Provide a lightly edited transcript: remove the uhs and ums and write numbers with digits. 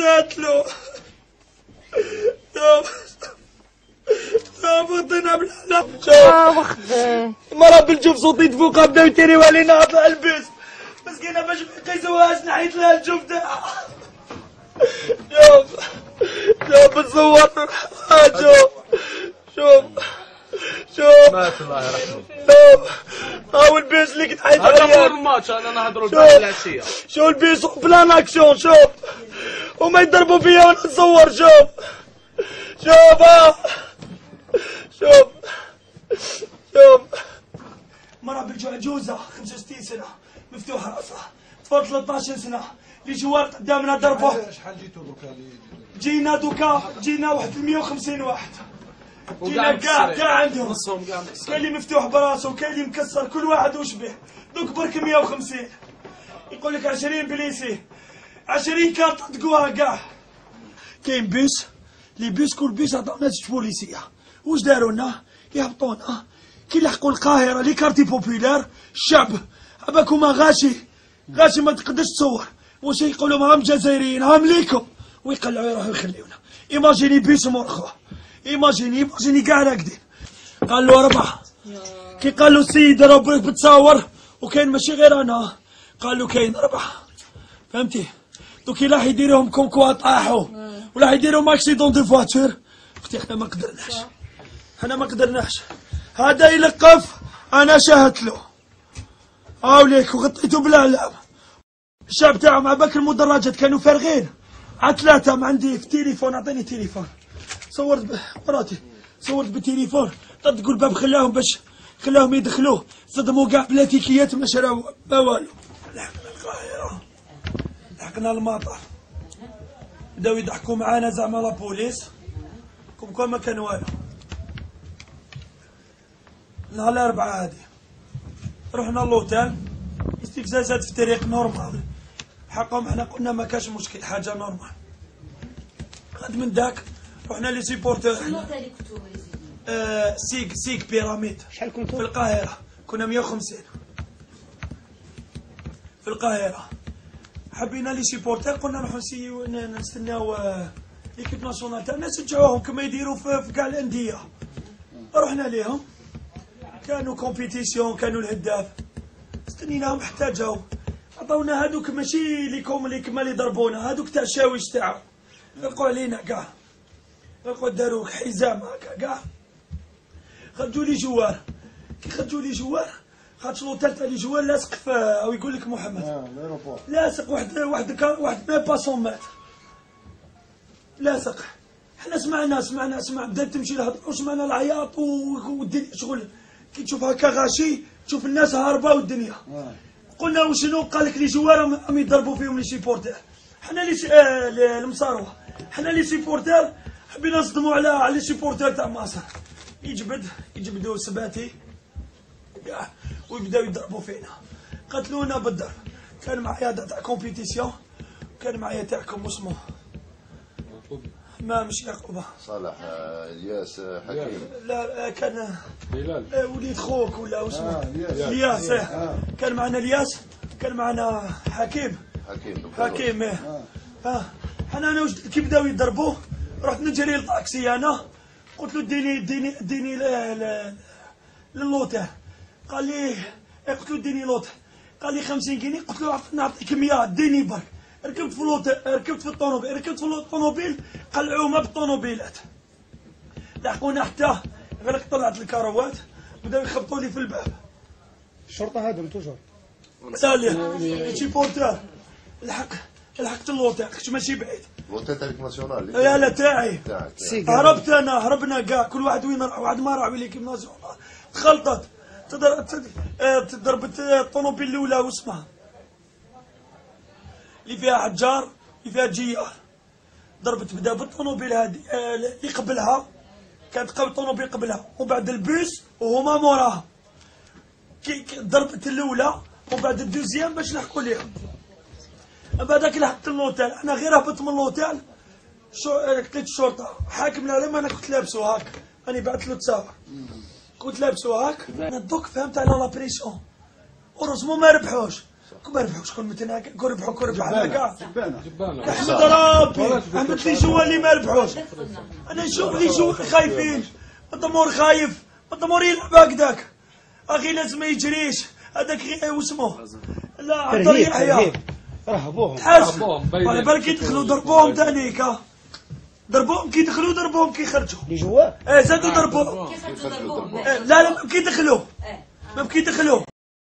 شات له بغضينا بالحلا. وخدي مرة بالجوف صوتي فوقها بداو يتيريو علينا هاد البيس مسكينة باش ميقيسوهاش نحيت لها الجوف تاعها. شوف نصور شوف مات الله يرحمه. هاو البيس اللي كنت حيت هذا عليها. هو الماتش انا نهضروا بعد العشيه. شوف البيس بلان اكسيون شوف وما يضربوا فيا وانا نصور. شوف مرة بالجوع عجوزة 65 سنة مفتوحة راسها طفل 13 سنة اللي جوار قدامنا ضربوه. شحال جيتو دوكا؟ جينا واحد 150 واحد. جينا وكاع كاع عندهم نصهم كاع مكسر. كاين اللي مفتوح براسه وكاين اللي مكسر كل واحد وشبه. دوك برك 150 يقول لك 20 بليسي 20 كارت طقوها كاع. كاين بيس لي بيس كل بيس عطاونا زوج بوليسيه. واش داروا لنا؟ يهبطونا كي لحقوا القاهره لي كارتي بوبيلار الشعب عباكم غاشي ما تقدرش تصور. واش يقولوا هام جزائريين هام ليكم ويقلعوا يروحوا يخليونا. ايماجيني بيس مرخو ايماجيني كاع راقدين. قال له 4 كي قال له السيد راه بتصور وكاين ماشي غير انا قال له كاين 4 فهمتي. دوك راح يديروهم كونكوا طاحوا ولا يديروهم اكسيدون دو فواتور. اختي احنا ما قدرناش هذا يلقف انا شاهدت له هاوليك وغطيته بالاعلام. الشعب تاعهم عباك المدرجات كانوا فارغين على 3. ما عندي في تليفون اعطيني تليفون صورت مراتي صورت بالتليفون طد الباب خلاهم يدخلوه صدموا كاع بلا تيكيات ما شراو ما والو. لحقنا القاهرة لحقنا المطار بداو يضحكوا معانا زعما لابوليس كون ما كان والو. نهار الأربعاء هادي رحنا لوتيل استفزازات في الطريق نورمال حقهم احنا قلنا ما كاش مشكل حاجه نورمال. غد من داك رحنا لي سيبورتور سيك بيراميد. شحال كنتو؟ في القاهره كنا 150 في القاهره. حبينا لي سيبورتور قلنا نروحو نستناو ليكيب ناسيونال تاعنا نشجعوهم كما يديروا في كاع الانديه. رحنا ليهم كانوا كومبيتيسيون كانوا الهداف استنيناهم حتى جاو عطاونا هادوك ماشي اللي كما اللي ضربونا هادوك تاع الشاويش تاعو لقوا علينا كاع لقوا داروا حزام هكا كاع. خرجوا لي جوار كي خرجوا لي جوار خاطش لوطيل تاع لي جوار لاصق في او يقول لك محمد لاصق واحد ما باسون مات لاصق. حنا سمعنا بدات تمشي الهضره وسمعنا العياط والدنيا شغل كي تشوف هكا غاشي تشوف الناس هاربه والدنيا. قلنا وشنو قال لك لي جوار راهم يضربوا فيهم لي سيبورتير. حنا لي المصاروه حنا لي سيبورتير حبينا نصدموا على لي سيبورتير تاع مصر يجبدوا سباتي كاع ويبداو يضربوا فينا قتلونا بالضرب. كان معايا تاع كومبيتيسيون كان معايا تاعكم اسمه ما مش يعقوبه صالح الياس حكيم. لا كان بلال وليد خوك ولا اسمه الياس. كان معنا الياس كان معنا حكيم انا وجد كي بداو يضربوه رحت نجري للطاكسي انا قلت له اديني للوتيل. قال لي قلت له اديني لوتيل قال لي 50 جنيه. قلت له نعطيك 100 اديني برك. ركبت في الطوموبيل قلعونا بالطوموبيلات لحقونا حتى غير طلعت الكروات بداو يخبطوا لي في الباب. الشرطه هادم توجور سالي شي بورتر لحقت اللوتيل كنت ماشي بعيد. لوتيل تاعك ناسيونال؟ لا تاعي. هربنا كاع كل واحد وين راح. واحد ما راح ليكيب ناسيونال تخلطت ضربت الطوموبيل الاولى واسمها اللي فيها حجار اللي فيها جيار بدا بالطوموبيل هذه اللي قبلها كانت قبل الطوموبيل قبلها وبعد البيس وهما موراها كي ضربت الاولى وبعد الدوزيام باش لحقوا ليهم. بعدك لحقت اللوتيل انا غير هبطت من اللوتيل قلت الشرطه حاكم العلم انا كنت لابسو هاك راني بعثت له تصاور كنت لابسو هاك. انا دوك فهمت على لابريسيون ورسمو ما ربحوش كون ربحوا شكون مثلا هكا كون ربح على كاع جبانة احمد ربي احمد لي جوا اللي ما ربحوش انا نشوف لي جوا خايفين الضمور خايف الضمور يلعب هكذاك اخي لازم ما يجريش هذاك غير واسمه لا عبد يحيى رهبوهم حاسب على بالك يدخلوا ضربوهم تانيك ضربوهم كي يدخلوا ضربوهم كي يخرجوا اللي جوا زادوا ضربوهم كيف تضربوهم؟ لا ما كي يدخلوا ما كي يدخلوا